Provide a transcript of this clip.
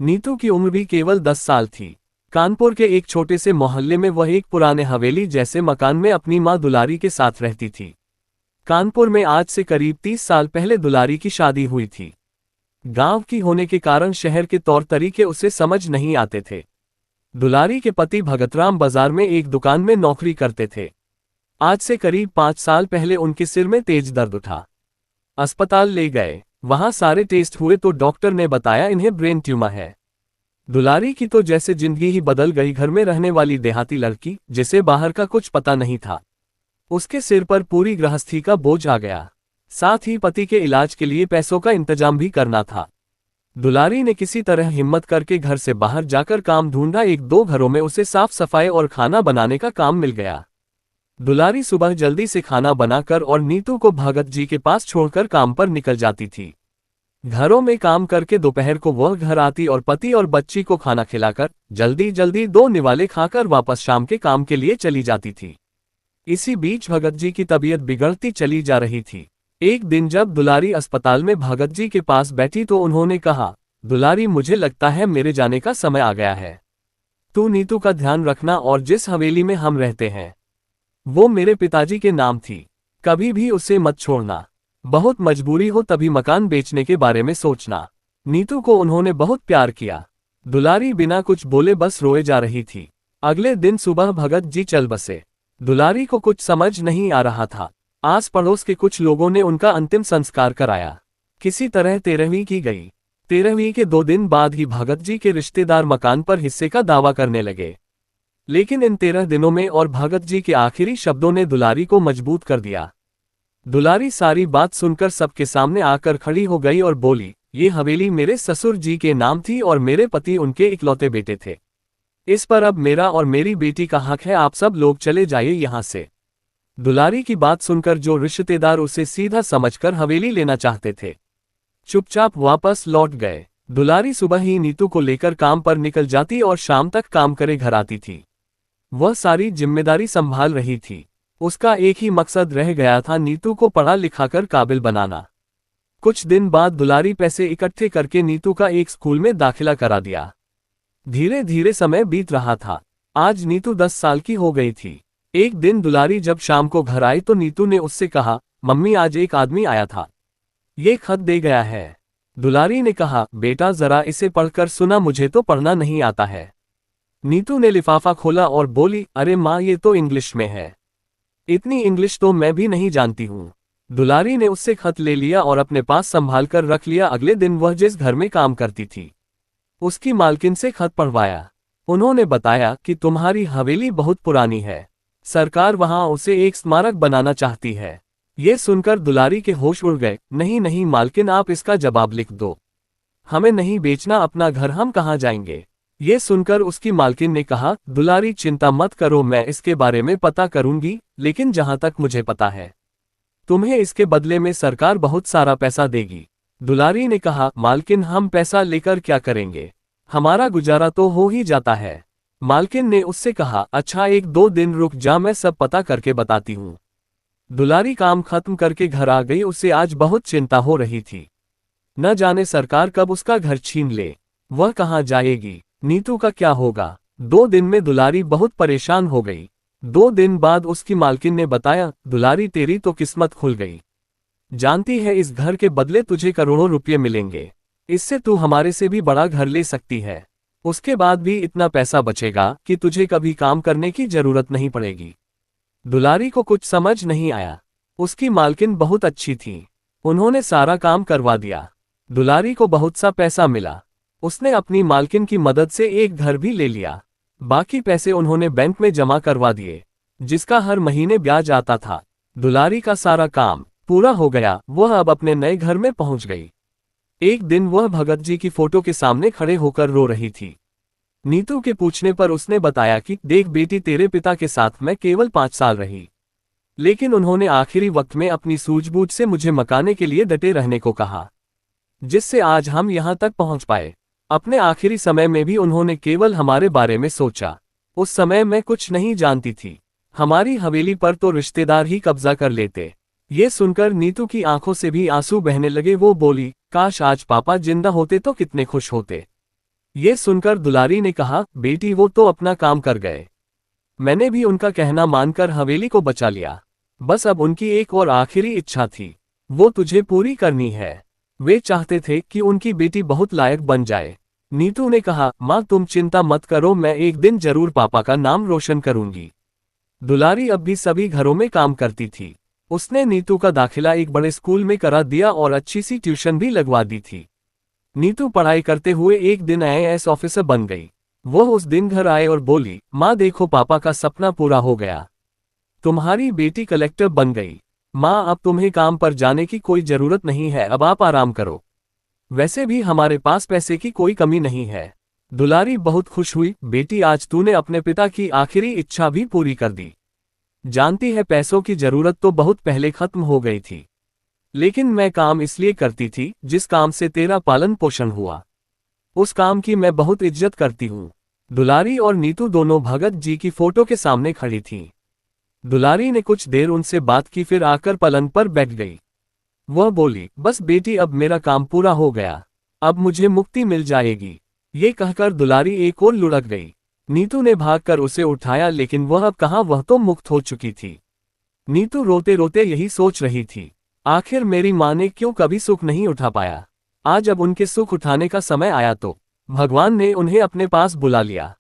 नीतू की उम्र भी केवल 10 साल थी। कानपुर के एक छोटे से मोहल्ले में वह एक पुराने हवेली जैसे मकान में अपनी मां दुलारी के साथ रहती थी। कानपुर में आज से करीब 30 साल पहले दुलारी की शादी हुई थी। गांव की होने के कारण शहर के तौर तरीके उसे समझ नहीं आते थे। दुलारी के पति भगतराम बाजार में एक दुकान में नौकरी करते थे। आज से करीब 5 साल पहले उनके सिर में तेज दर्द उठा। अस्पताल ले गए, वहां सारे टेस्ट हुए तो डॉक्टर ने बताया इन्हें ब्रेन ट्यूमर है। दुलारी की तो जैसे जिंदगी ही बदल गई। घर में रहने वाली देहाती लड़की जिसे बाहर का कुछ पता नहीं था, उसके सिर पर पूरी गृहस्थी का बोझ आ गया। साथ ही पति के इलाज के लिए पैसों का इंतजाम भी करना था। दुलारी ने किसी तरह हिम्मत करके घर से बाहर जाकर काम ढूंढा। 1-2 घरों में उसे साफ सफाई और खाना बनाने का काम मिल गया। दुलारी सुबह जल्दी से खाना बनाकर और नीतू को भगत जी के पास छोड़कर काम पर निकल जाती थी। घरों में काम करके दोपहर को वह घर आती और पति और बच्ची को खाना खिलाकर जल्दी जल्दी 2 निवाले खाकर वापस शाम के काम के लिए चली जाती थी। इसी बीच भगत जी की तबीयत बिगड़ती चली जा रही थी। एक दिन जब दुलारी अस्पताल में भगत जी के पास बैठी तो उन्होंने कहा, दुलारी, मुझे लगता है मेरे जाने का समय आ गया है। तू नीतू का ध्यान रखना और जिस हवेली में हम रहते हैं वो मेरे पिताजी के नाम थी, कभी भी उसे मत छोड़ना। बहुत मजबूरी हो तभी मकान बेचने के बारे में सोचना। नीतू को उन्होंने बहुत प्यार किया। दुलारी बिना कुछ बोले बस रोए जा रही थी। अगले दिन सुबह भगत जी चल बसे। दुलारी को कुछ समझ नहीं आ रहा था। आस पड़ोस के कुछ लोगों ने उनका अंतिम संस्कार कराया। किसी तरह 13वीं की गई। 13वीं के 2 दिन बाद ही भगत जी के रिश्तेदार मकान पर हिस्से का दावा करने लगे। लेकिन इन 13 दिनों में और भगत जी के आखिरी शब्दों ने दुलारी को मजबूत कर दिया। दुलारी सारी बात सुनकर सबके सामने आकर खड़ी हो गई और बोली, ये हवेली मेरे ससुर जी के नाम थी और मेरे पति उनके इकलौते बेटे थे। इस पर अब मेरा और मेरी बेटी का हक है। आप सब लोग चले जाइए यहाँ से। दुलारी की बात सुनकर जो रिश्तेदार उसे सीधा समझकर हवेली लेना चाहते थे, चुपचाप वापस लौट गए। दुलारी सुबह ही नीतू को लेकर काम पर निकल जाती और शाम तक काम करे घर आती थी। वह सारी जिम्मेदारी संभाल रही थी। उसका एक ही मकसद रह गया था, नीतू को पढ़ा लिखाकर काबिल बनाना। कुछ दिन बाद दुलारी पैसे इकट्ठे करके नीतू का एक स्कूल में दाखिला करा दिया। धीरे धीरे समय बीत रहा था। आज नीतू 10 साल की हो गई थी। एक दिन दुलारी जब शाम को घर आई तो नीतू ने उससे कहा, मम्मी, आज एक आदमी आया था, ये खत दे गया है। दुलारी ने कहा, बेटा जरा इसे पढ़कर सुना, मुझे तो पढ़ना नहीं आता है। नीतू ने लिफाफा खोला और बोली, अरे माँ, ये तो इंग्लिश में है। इतनी इंग्लिश तो मैं भी नहीं जानती हूँ। दुलारी ने उससे खत ले लिया और अपने पास संभाल कर रख लिया। अगले दिन वह जिस घर में काम करती थी उसकी मालकिन से खत पढ़वाया। उन्होंने बताया कि तुम्हारी हवेली बहुत पुरानी है, सरकार वहां उसे एक स्मारक बनाना चाहती है। ये सुनकर दुलारी के होश उड़ गए। नहीं नहीं मालकिन, आप इसका जवाब लिख दो, हमें नहीं बेचना अपना घर, हम कहाँ जाएंगे। ये सुनकर उसकी मालकिन ने कहा, दुलारी चिंता मत करो, मैं इसके बारे में पता करूंगी, लेकिन जहां तक मुझे पता है तुम्हें इसके बदले में सरकार बहुत सारा पैसा देगी। दुलारी ने कहा, मालकिन, हम पैसा लेकर क्या करेंगे, हमारा गुजारा तो हो ही जाता है। मालकिन ने उससे कहा, अच्छा 1-2 दिन रुक जा, मैं सब पता करके बताती हूँ। दुलारी काम खत्म करके घर आ गई। उसे आज बहुत चिंता हो रही थी। न जाने सरकार कब उसका घर छीन ले, वह कहाँ जाएगी, नीतू का क्या होगा। 2 दिन में दुलारी बहुत परेशान हो गई। 2 दिन बाद उसकी मालकिन ने बताया, दुलारी, तेरी तो किस्मत खुल गई। जानती है इस घर के बदले तुझे करोड़ों रुपये मिलेंगे। इससे तू हमारे से भी बड़ा घर ले सकती है। उसके बाद भी इतना पैसा बचेगा कि तुझे कभी काम करने की जरूरत नहीं पड़ेगी। दुलारी को कुछ समझ नहीं आया। उसकी मालकिन बहुत अच्छी थी, उन्होंने सारा काम करवा दिया। दुलारी को बहुत सा पैसा मिला। उसने अपनी मालकिन की मदद से एक घर भी ले लिया। बाकी पैसे उन्होंने बैंक में जमा करवा दिए, जिसका हर महीने ब्याज आता था। दुलारी का सारा काम पूरा हो गया। वह अब अपने नए घर में पहुंच गई। एक दिन वह भगत जी की फोटो के सामने खड़े होकर रो रही थी। नीतू के पूछने पर उसने बताया कि देख बेटी, तेरे पिता के साथ मैं केवल 5 साल रही, लेकिन उन्होंने आखिरी वक्त में अपनी सूझबूझ से मुझे मकाने के लिए डटे रहने को कहा, जिससे आज हम यहाँ तक पहुँच पाए। अपने आखिरी समय में भी उन्होंने केवल हमारे बारे में सोचा। उस समय मैं कुछ नहीं जानती थी। हमारी हवेली पर तो रिश्तेदार ही कब्जा कर लेते। ये सुनकर नीतू की आंखों से भी आंसू बहने लगे। वो बोली, काश आज पापा जिंदा होते तो कितने खुश होते। ये सुनकर दुलारी ने कहा, बेटी वो तो अपना काम कर गए। मैंने भी उनका कहना मानकर हवेली को बचा लिया। बस अब उनकी एक और आखिरी इच्छा थी, वो तुझे पूरी करनी है। वे चाहते थे कि उनकी बेटी बहुत लायक बन जाए। नीतू ने कहा, माँ तुम चिंता मत करो, मैं एक दिन जरूर पापा का नाम रोशन करूंगी। दुलारी अब भी सभी घरों में काम करती थी। उसने नीतू का दाखिला एक बड़े स्कूल में करा दिया और अच्छी सी ट्यूशन भी लगवा दी थी। नीतू पढ़ाई करते हुए एक दिन IAS ऑफिसर बन गई। वो उस दिन घर आए और बोली, माँ देखो पापा का सपना पूरा हो गया। तुम्हारी बेटी कलेक्टर बन गई। माँ अब तुम्हें काम पर जाने की कोई जरूरत नहीं है, अब आप आराम करो। वैसे भी हमारे पास पैसे की कोई कमी नहीं है। दुलारी बहुत खुश हुई, बेटी आज तूने अपने पिता की आखिरी इच्छा भी पूरी कर दी। जानती है पैसों की जरूरत तो बहुत पहले खत्म हो गई थी, लेकिन मैं काम इसलिए करती थी जिस काम से तेरा पालन पोषण हुआ, उस काम की मैं बहुत इज्जत करती हूँ। दुलारी और नीतू दोनों भगत जी की फोटो के सामने खड़ी थीं। दुलारी ने कुछ देर उनसे बात की, फिर आकर पलंग पर बैठ गई। वह बोली, बस बेटी अब मेरा काम पूरा हो गया, अब मुझे मुक्ति मिल जाएगी। ये कहकर दुलारी एक और लुढ़क गई। नीतू ने भागकर उसे उठाया, लेकिन वह अब कहाँ, वह तो मुक्त हो चुकी थी। नीतू रोते रोते यही सोच रही थी, आखिर मेरी माँ ने क्यों कभी सुख नहीं उठा पाया। आज अब उनके सुख उठाने का समय आया तो भगवान ने उन्हें अपने पास बुला लिया।